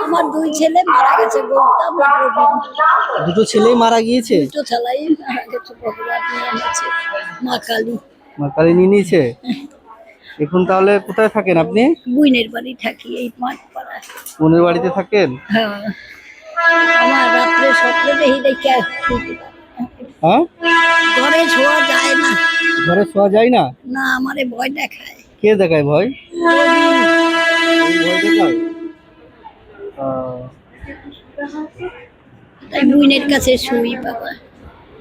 আমার দুই ছেলে মারা গেছে, বলতাম দুটো ছেলেই মারা গিয়েছে? দুটো ছেলেই মারা গেছে, ভগবান নিয়ে এনেছে, মা কালী। মা কালী নিয়ে নিয়েছে। এখন তাহলে কোথায় থাকেন আপনি? বুইনের বাড়ি থাকি, এই মাঠপাড়ায়। বোনের বাড়িতে থাকেন? হ্যাঁ, আমার রাত্রে স্বপ্নে দেখি দেখে হ্যাঁ, ঘরে শোয়া যায় না। ঘরে শোয়া যায় না? না, আমারে ভয় দেখায়। কে দেখায় ভয়? ওই ভয় দেখায়? তাই বুইনের কাছে শুই বাবা।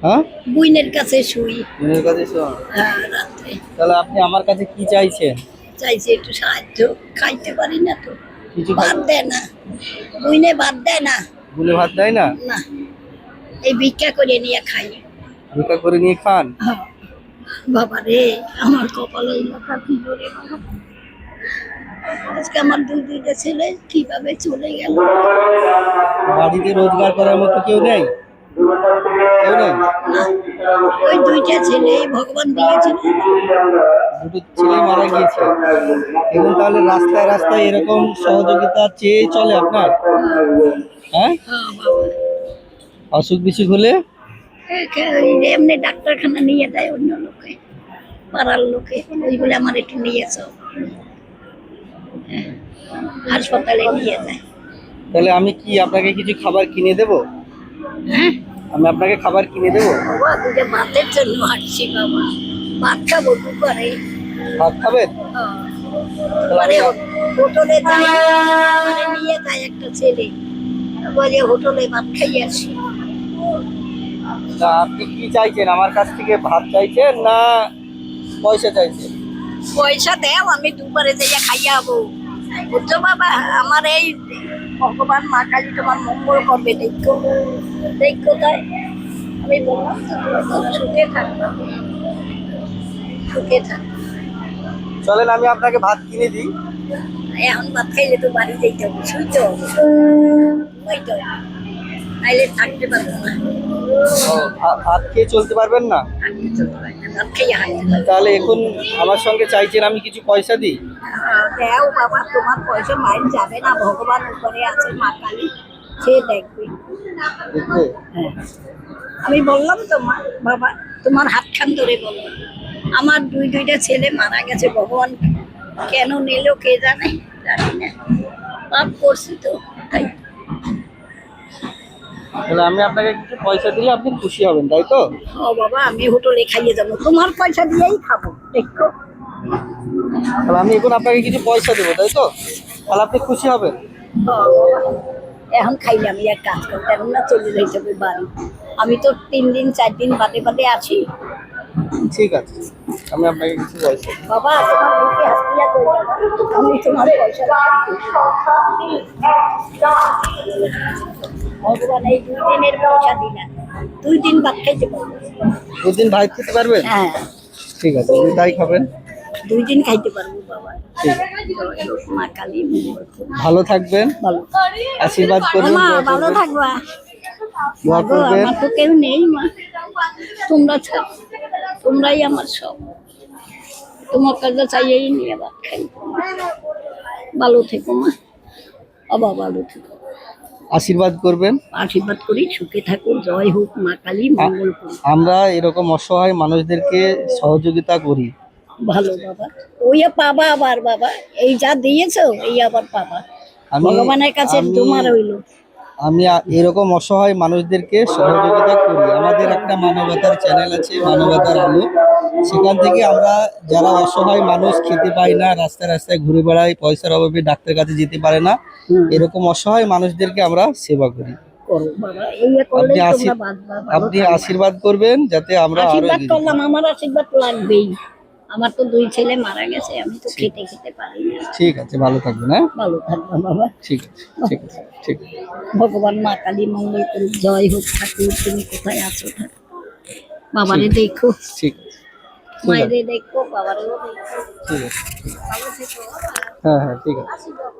হ্যাঁ, বুইনের কাছে শুই। বোনের কাছে শোয়া। হ্যাঁ, রাত্রে তাহলে আপনি আমার কাছে কি চাইছেন? চাইছে একটু সাহায্য, খাইতে পারি না তো, কিছু ভাত দেয় না, বুইনে ভাত দেয় না। ভুলে ভাত দেয় না? না, এই ভিক্ষা করে নিয়ে খাই। ভিক্ষা করে নিয়ে খান? হ্যাঁ। বাবা রে, আমার কপালে লেখা কি করে বাবা। আজকে আমার দুইটা ছেলে কিভাবে চলে গেল। বাড়িতে রোজগার করার মতো কেউ নেই? কেউ নেই? না, ওই দুইটা ছেলে ভগবান দিয়েছিল। দুটো ছেলে মারা গিয়েছে। এখন তাহলে রাস্তায় রাস্তায় এরকম সহযোগিতা চেয়ে চলে আপনার? হ্যাঁ, হ্যাঁ বাবা, অসুখ বিসুখ হলে এমনি ডাক্তারখানা নিয়ে দেয় অন্য লোকে, পাড়ার লোকে, ওই বলে আমার একটু নিয়ে যাও, হাসপাতালে নিয়ে যায়। তাহলে আমি কি আপনাকে কিছু খাবার কিনে দেব? হ্যাঁ আমি আপনাকে খাবার কিনে দেব? বাবা, দুটো ভাতের জন্য হাঁটছি বাবা, ভাত খাবো কি করে। ভাত খাবেন? মানে হোটেলে যাই, মানে নিয়ে যায় একটা ছেলে, বলে হোটেলে ভাত খাইয়ে আসি। তা আপনি কি চাইছেন আমার কাছ থেকে? ভাত চাইছেন না পয়সা চাইছেন? পয়সা দেও, আমি দুবারে যাইয়া খাইয়া হবো, বুঝছো বাবা। আমার এই ভগবান মা কালী তোমার মঙ্গল করবে, দেখো দেখো। তাই আমি বললাম তো, সুখে থাকবো, সুখে থাক। চলেন আমি আপনাকে ভাত কিনে দিই। এখন ভাত খাইলে তো বাড়ি যেতে হবে, শুইতে হবে, ঘুমাইতে হবে, নাইলে থাকতে পারবো না। ভাত খেয়ে চলতে পারবেন না? থাকতে চলতে পারি না, ভাত খাইয়া হাঁটতে পারবো। তাহলে এখন আমার সঙ্গে চাইছেন আমি কিছু পয়সা দিই? দেও বাবা, তোমার পয়সা মাইল যাবে না, ভগবান উপরে আছে, মা কালী সে দেখবে। দেখবে? হ্যাঁ, আমি বললাম তো মা বাবা, তোমার হাতখান ধরে বললাম, আমার দুইটা ছেলে মারা গেছে, ভগবান কেন নিল কে জানে, জানি না, পাপ করছি তো তাই। তাহলে আমি আপনাকে কিছু পয়সা দিলে আপনি খুশি হবেন, তাই তো? ও বাবা, আমি হোটেলে খাইয়ে যাবো, তোমার পয়সা দিয়েই খাবো, দেখো। তাহলে আমি এখন আপনাকে কিছু পয়সা দেবো, তাই তো? তাহলে আপনি খুশি হবেন? ও বাবা, এখন খাইলে আমি এক কাজ করতে পারবো না, চলে যাইতে হবে বাড়ি। আমি তো 3 দিন 4 দিন বাদে বাদে আছি। ঠিক আছে, আমি আপনাকে কিছু পয়সা দেবো। বাবা, তোমার বুকে হাত দিয়া কই বাবা, আমি তোমার পয়সা ভগবান এই 2 দিনের পয়সা দিলা, 2 দিন ভাত খাইতে পারবো। 2 দিন ভাত খেতে পারবেন? হ্যাঁ, ঠিক আছে, আপনি তাই খাবেন। 2 দিন খাইতে পারবো বাবা। ঠিক জয় মা কালী, ভালো থাকবেন, ভালো আশীর্বাদ করবেন, মা, দোয়া ভালো করবেন। থাকবা। দোয়া গো, করবেন। আমার তো কেউ নেই মা, তোমরা ছাড়া, তোমরাই আমার সব। তোমার কাছে চাইয়েই নিয়ে ভাত খাই। ভালো থেকো মা, বাবা ভালো থেকো, আশীর্বাদ করবেন। আশীর্বাদ করি, সুখে থাকো, জয় হোক মা কালী, মঙ্গল করি। আমরা এরকম অসহায় মানুষদেরকে সহযোগিতা করি। ভালো বাবা, ওই পাবা আবার বাবা, এই যা দিয়েছো এই আবার পাবা, ভগবানের কাছে তোমার হইলো। আমি এরকম অসহায় মানুষদেরকে সহযোগিতা করি। আমাদের একটা মানবতার চ্যানেল আছে, মানবতার আলো। সেখান থেকে আমরা যারা অসহায় মানুষ, খেতে পায় না, রাস্তায় রাস্তায় ঘুরে বেড়ায়, পয়সার অভাবে ডাক্তার কাছে যেতে পারে না, এরকম অসহায় মানুষদেরকে আমরা সেবা করি। করো বাবা, এই করলেই তোমরা বাঁচবা। আপনি আশীর্বাদ করবেন যাতে আমরা আরো আশীর্বাদ এগিয়ে করলাম, আমার আশীর্বাদ লাগবেই। আমার তো 2 ছেলে মারা গেছে, আমি তো খেতে পারি না। ঠিক আছে, ভালো থাকবেন। হ্যাঁ, ভালো থাকবা বাবা, ঠিক আছে, ঠিক আছে, ঠিক আছে। ভগবান মা কালী মঙ্গল করুক, জয় হোক। ঠাকুর তুমি কোথায় আছো, ঠাকুর বাবারে দেখো, ঠিক আছে, মায়েরে দেখো, বাবারেও দেখো, ঠিক আছে। ভালো থেকো। হ্যাঁ হ্যাঁ, ঠিক আছে। আশীর্বাদ